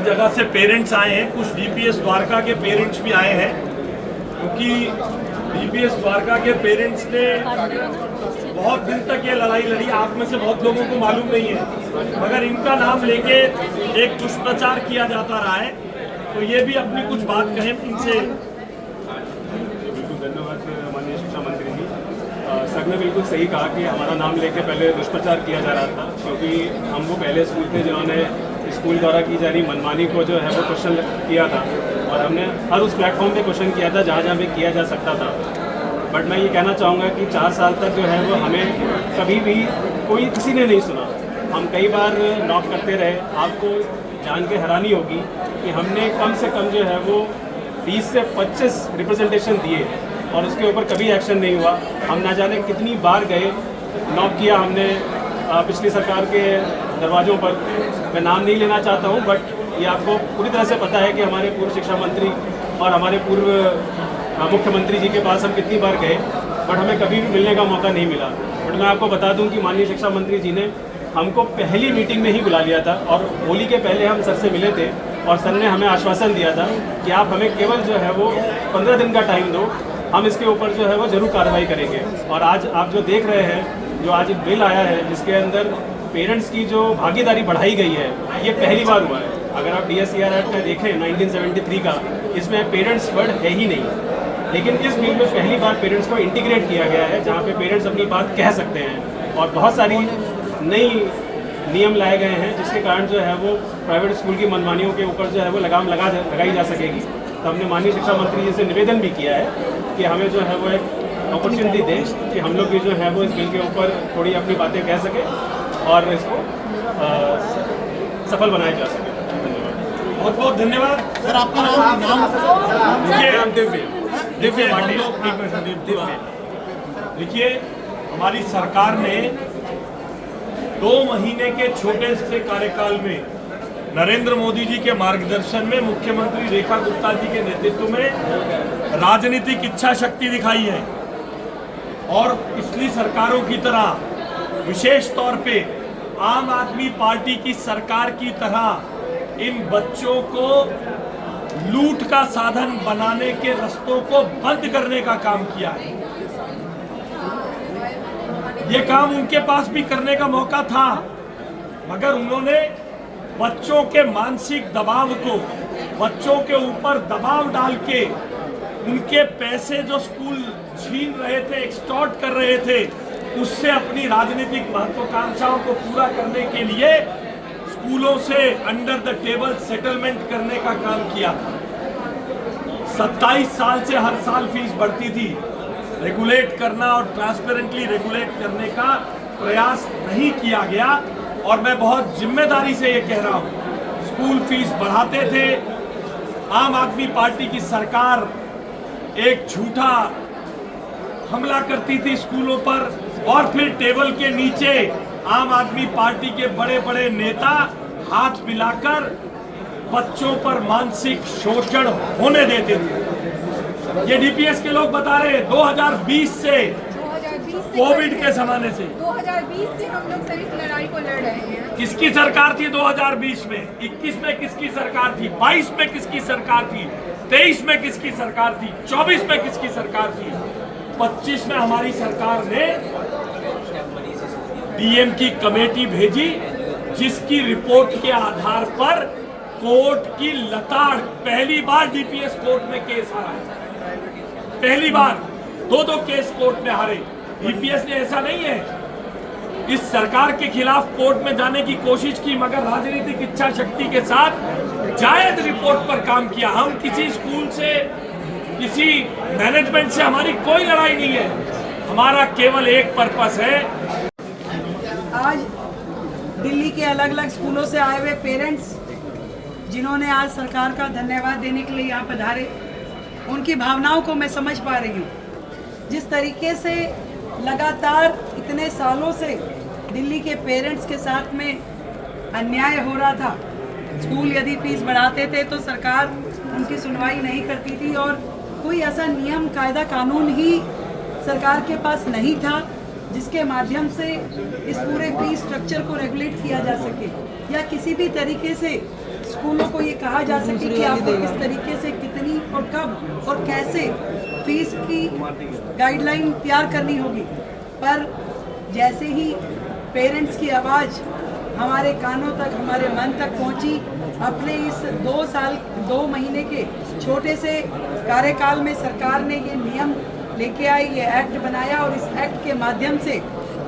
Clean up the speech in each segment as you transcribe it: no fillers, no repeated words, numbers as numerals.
जगह से पेरेंट्स आए हैं, कुछ डीपीएस द्वारका के पेरेंट्स भी आए हैं, क्योंकि डीपीएस द्वारका के पेरेंट्स ने बहुत दिन तक ये लड़ाई लड़ी। आप में से बहुत लोगों को मालूम नहीं है, मगर इनका नाम लेके एक दुष्प्रचार किया जाता रहा है, तो ये भी अपनी कुछ बात कहें इनसे। बिल्कुल धन्यवाद माननीय शिक्षा मंत्री जी। सर ने बिल्कुल सही कहा कि हमारा नाम लेके पहले दुष्प्रचार किया जा रहा था, क्योंकि हम वो पहले स्कूल थे जिन्होंने स्कूल द्वारा की जा रही मनमानी को जो है वो क्वेश्चन किया था, और हमने हर उस प्लेटफॉर्म पे क्वेश्चन किया था जहाँ जहाँ पे किया जा सकता था। बट मैं ये कहना चाहूँगा कि 4 साल तक जो है वो हमें कभी भी किसी ने नहीं सुना। हम कई बार नॉक करते रहे। आपको जान के हैरानी होगी कि हमने कम से कम जो है वो 20 से 25 रिप्रेजेंटेशन दिए और उसके ऊपर कभी एक्शन नहीं हुआ। हम ना जाने कितनी बार गए, नॉक किया हमने पिछली सरकार के दरवाज़ों पर। मैं नाम नहीं लेना चाहता हूँ, बट ये आपको पूरी तरह से पता है कि हमारे पूर्व शिक्षा मंत्री और हमारे पूर्व मुख्यमंत्री जी के पास हम कितनी बार गए, बट हमें कभी भी मिलने का मौका नहीं मिला। बट मैं आपको बता दूं कि माननीय शिक्षा मंत्री जी ने हमको पहली मीटिंग में ही बुला लिया था, और होली के पहले हम सर से मिले थे, और सर ने हमें आश्वासन दिया था कि आप हमें केवल जो है वो 15 दिन का टाइम दो, हम इसके ऊपर जो है वो ज़रूर कार्रवाई करेंगे। और आज आप जो देख रहे हैं, जो आज एक बिल आया है जिसके अंदर पेरेंट्स की जो भागीदारी बढ़ाई गई है, ये पहली बार हुआ है। अगर आप DSCR एक्ट में देखें 1973 का, इसमें पेरेंट्स वर्ड है ही नहीं, लेकिन इस बिल में पहली बार पेरेंट्स को इंटीग्रेट किया गया है, जहाँ पे पेरेंट्स अपनी बात कह सकते हैं। और बहुत सारी नई नियम लाए गए हैं जिसके कारण जो है वो प्राइवेट स्कूल की मनमानियों के ऊपर जो है वो लगाम लगाई जा सकेगी। तो हमने माननीय शिक्षा मंत्री जी से निवेदन भी किया है कि हमें जो है वो एक अपॉर्चुनिटी दें कि हम लोग भी जो है वो इस बिल के ऊपर थोड़ी अपनी बातें कह सकें और इसको सफल बनाया जा सके। बहुत बहुत धन्यवाद सर। आपका नाम? देखिए, हमारी सरकार ने 2 महीने के छोटे से कार्यकाल में नरेंद्र मोदी जी के मार्गदर्शन में, मुख्यमंत्री रेखा गुप्ता जी के नेतृत्व में राजनीतिक इच्छा शक्ति दिखाई है, और पिछली सरकारों की तरह विशेष तौर पे आम आदमी पार्टी की सरकार की तरह इन बच्चों को लूट का साधन बनाने के रास्तों को बंद करने का काम किया है। ये काम उनके पास भी करने का मौका था, मगर उन्होंने बच्चों के मानसिक दबाव को, बच्चों के ऊपर दबाव डाल के उनके पैसे जो स्कूल छीन रहे थे, एक्सटॉर्ट कर रहे थे, उससे अपनी राजनीतिक महत्वाकांक्षाओं को पूरा करने के लिए स्कूलों से अंडर द टेबल सेटलमेंट करने का काम किया। 27 साल से हर साल फीस बढ़ती थी। रेगुलेट करना और ट्रांसपेरेंटली रेगुलेट करने का प्रयास नहीं किया गया, और मैं बहुत जिम्मेदारी से ये कह रहा हूँ, स्कूल फीस बढ़ाते थे। आम आदमी पार्टी की सरकार एक झूठा हमला करती थी स्कूलों पर, और फिर टेबल के नीचे आम आदमी पार्टी के बड़े बड़े नेता हाथ मिलाकर बच्चों पर मानसिक शोषण होने देते थे। ये डीपीएस के लोग बता रहे हैं 2020 से कोविड के जमाने से 2020 से हम लोग सर इस लड़ाई को लड़ रहे हैं। किसकी सरकार थी 2020 में? 21 में किसकी सरकार थी? 22 में किसकी सरकार थी? 23 में किसकी सरकार थी? 24 में किसकी सरकार थी? 25 में हमारी सरकार ने डीएम की कमेटी भेजी, जिसकी रिपोर्ट के आधार पर कोर्ट की लताड़, पहली बार डीपीएस कोर्ट में केस हारा है। पहली बार 2 केस कोर्ट में हारे। डीपीएस ने ऐसा नहीं है इस सरकार के खिलाफ कोर्ट में जाने की कोशिश की, मगर राजनीतिक इच्छा शक्ति के साथ जायज रिपोर्ट पर काम किया। हम किसी स्कूल से, किसी मैनेजमेंट से हमारी कोई लड़ाई नहीं है। हमारा केवल एक पर्पस है। आज दिल्ली के अलग अलग स्कूलों से आए हुए पेरेंट्स, जिन्होंने आज सरकार का धन्यवाद देने के लिए यहाँ पधारे, उनकी भावनाओं को मैं समझ पा रही हूँ। जिस तरीके से लगातार इतने सालों से दिल्ली के पेरेंट्स के साथ में अन्याय हो रहा था, स्कूल यदि फीस बढ़ाते थे तो सरकार उनकी सुनवाई नहीं करती थी, और कोई ऐसा नियम, कायदा, कानून ही सरकार के पास नहीं था जिसके माध्यम से इस पूरे फीस स्ट्रक्चर को रेगुलेट किया जा सके, या किसी भी तरीके से स्कूलों को ये कहा जा सके कि आपको किस तरीके से कितनी और कब और कैसे फीस की गाइडलाइन तैयार करनी होगी। पर जैसे ही पेरेंट्स की आवाज़ हमारे कानों तक, हमारे मन तक पहुंची, अपने इस 2 महीने के छोटे से कार्यकाल में सरकार ने ये नियम लेके आई, ये एक्ट बनाया और इस एक्ट के माध्यम से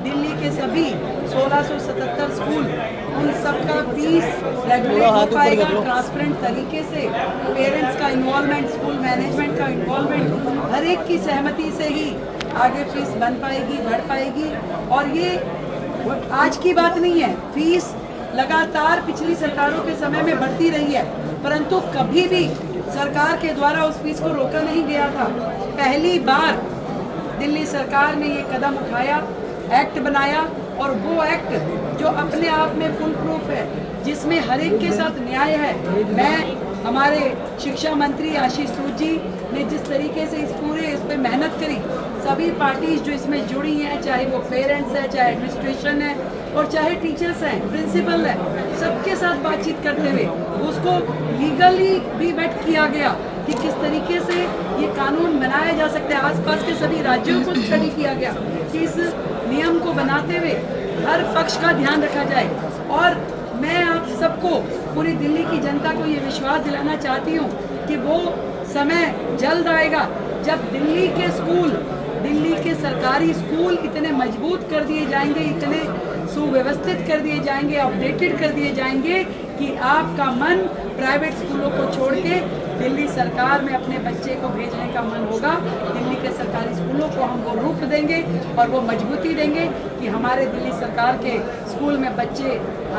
दिल्ली के सभी 1677 स्कूल, उन सबका फीस रेगुलेट हो पाएगा ट्रांसपेरेंट तरीके से। पेरेंट्स का इन्वॉल्वमेंट, स्कूल मैनेजमेंट का इन्वॉल्वमेंट, हर एक की सहमति से ही आगे फीस बन पाएगी, बढ़ पाएगी। और ये आज की बात नहीं है, फीस लगातार पिछली सरकारों के समय में बढ़ती रही है, परंतु कभी भी सरकार के द्वारा उस फीस को रोका नहीं गया था। पहली बार दिल्ली सरकार ने ये कदम उठाया, एक्ट बनाया, और वो एक्ट जो अपने आप में फुल प्रूफ है, जिसमें हर एक के साथ न्याय है। मैं, हमारे शिक्षा मंत्री आशीष सूद जी ने जिस तरीके से इस पे मेहनत करी, सभी पार्टीज जो इसमें जुड़ी हैं, चाहे वो पेरेंट्स हैं, चाहे एडमिनिस्ट्रेशन है और चाहे टीचर्स हैं, प्रिंसिपल है, सबके साथ बातचीत करते हुए उसको लीगली भी वेट किया गया कि किस तरीके से ये कानून बनाया जा सकता है। आसपास के सभी राज्यों को स्टडी किया गया कि इस नियम को बनाते हुए हर पक्ष का ध्यान रखा जाए। और मैं आप सबको, पूरी दिल्ली की जनता को ये विश्वास दिलाना चाहती हूँ कि वो समय जल्द आएगा जब दिल्ली के स्कूल, दिल्ली के सरकारी स्कूल इतने मजबूत कर दिए जाएंगे, इतने सुव्यवस्थित कर दिए जाएंगे, अपडेटेड कर दिए जाएंगे कि आपका मन प्राइवेट स्कूलों को छोड़ के दिल्ली सरकार में अपने बच्चे को भेजने का मन होगा। दिल्ली के सरकारी स्कूलों को हम वो रूप देंगे और वो मजबूती देंगे कि हमारे दिल्ली सरकार के स्कूल में बच्चे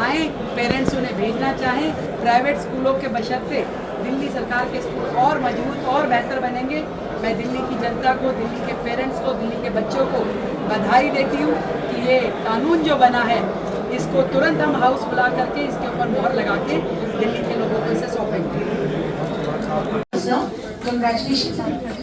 आएँ, पेरेंट्स उन्हें भेजना चाहें। प्राइवेट स्कूलों के बशर्ते दिल्ली सरकार के स्कूल और मजबूत और बेहतर बनेंगे। मैं दिल्ली की जनता को, दिल्ली के पेरेंट्स को, दिल्ली के बच्चों को बधाई देती हूँ कि ये कानून जो बना है, इसको तुरंत हम हाउस बुला करके इसके ऊपर मोहर लगा के दिल्ली के लोगों को इसे सौंपेंगे। Sir, congratulations.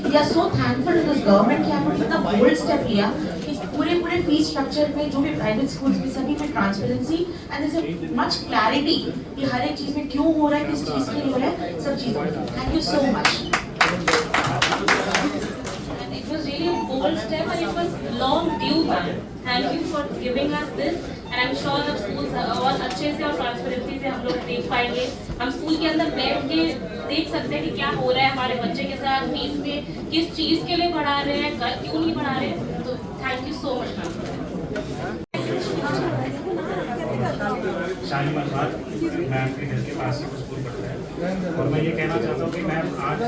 We are so thankful to this government कि आपने इतना bold step लिया कि पूरे फीस स्ट्रक्चर में जो भी प्राइवेट स्कूल्स में सभी में transparency and there is much clarity कि हर एक चीज में क्यों हो रहा है, किस चीज के लिए हो रहा है, सब चीजों में। Thank you so much. It was really a bold step and it was long due, ma'am. Thank you for giving us this and I'm sure अब schools और अच्छे से और ट्रांसपेरेंसी से हम लोग देख पाएंगे। हम स्कूल के अंदर बैठ के देख सकते हैं कि क्या हो रहा है हमारे बच्चे के साथ, फीस में किस चीज़ के लिए बढ़ा रहे हैं, क्यों नहीं बढ़ा रहे हैं। तो thank you so much ma'am. Shalimar Bagh, मैं आपके घर के पास ही स्कूल पढ़ता है और मैं ये कहना चाहता हूँ कि मैम आज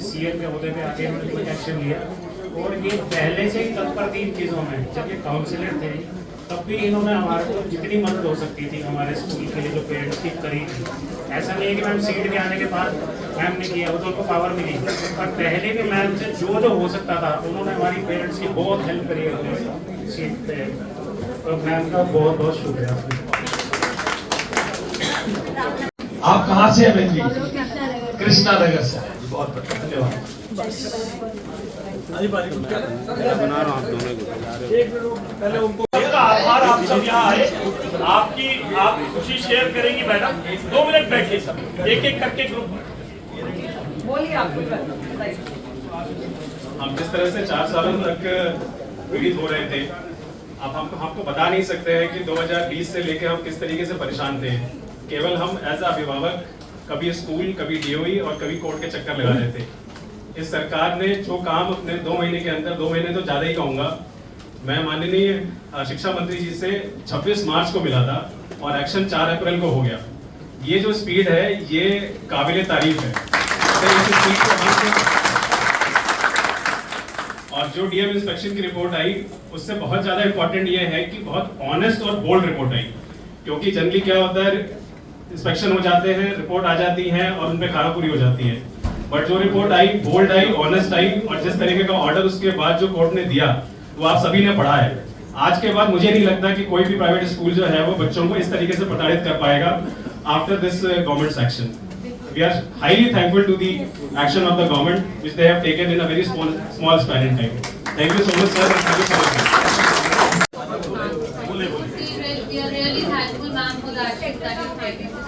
सीएम के होते पे आगे मैंने कुछ एक्शन लिया और ये पहले से ही तत्पर थी इन चीज़ों में। जब ये काउंसिलर थे तब भी इन्होंने हमारे को जितनी मदद हो सकती थी हमारे स्कूल के लिए जो पेरेंट्स की करी थी। ऐसा नहीं है कि मैम सीट के आने के बाद मैम ने किया, वो तो उनको पावर मिली, पर पहले भी मैम से जो हो सकता था उन्होंने हमारी पेरेंट्स की बहुत हेल्प करी है सीट पे। तो मैम का बहुत बहुत शुक्रिया। आप कहाँ से हैं बहन जी? कृष्णा नगर से। बहुत धन्यवाद। पहले उनको आभार, आप सब यहाँ आए, आप खुशी शेयर करेंगी मैडम। 2 मिनट बैठिए सब, एक एक करके ग्रुप बोलिए आप। हम जिस तरह से 4 सालों तक पीड़ित हो रहे थे, अब हमको बता नहीं सकते हैं कि 2020 से लेकर हम किस तरीके से परेशान थे। केवल हम एज अभिभावक कभी स्कूल, कभी डीओई और कभी कोर्ट के चक्कर लगा रहे थे। इस सरकार ने जो काम अपने 2 महीने के अंदर, 2 महीने तो ज़्यादा ही कहूँगा, मैं माननीय शिक्षा मंत्री जी से 26 मार्च को मिला था और एक्शन 4 अप्रैल को हो गया। ये जो स्पीड है ये काबिले तारीफ है। तो इस स्पीड को और जो डीएम इंस्पेक्शन की रिपोर्ट आई उससे बहुत ज़्यादा इंपॉर्टेंट ये है कि बहुत ऑनेस्ट और बोल्ड रिपोर्ट आई। क्योंकि जनरली क्या होता है, इंस्पेक्शन हो जाते हैं, रिपोर्ट आ जाती है और उन पर खारापुरी हो जाती है। बट जो रिपोर्ट आई, बोल्ड आई, ऑनेस्ट आई और जिस तरीके का ऑर्डर उसके बाद जो कोर्ट ने दिया वो आप सभी ने पढ़ा है। आज के बाद मुझे नहीं लगता कि कोई भी प्राइवेट स्कूल जो है वो बच्चों को इस तरीके से प्रताड़ित कर पाएगा after this government action. We are highly thankful to the action of the government which they have taken in a very small span in time. Thank you so much, sir. Thank you so much. We are really thankful, ma'am, for that.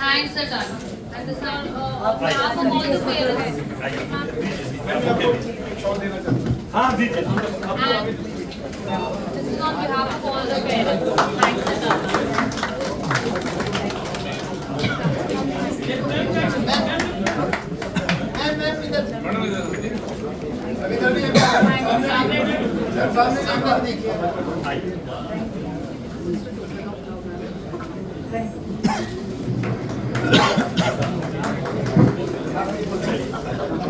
Thanks, sir. And this is on behalf of all the parents. हाँ दीजिए। And this is on behalf of all the parents. Thanks a lot. सामने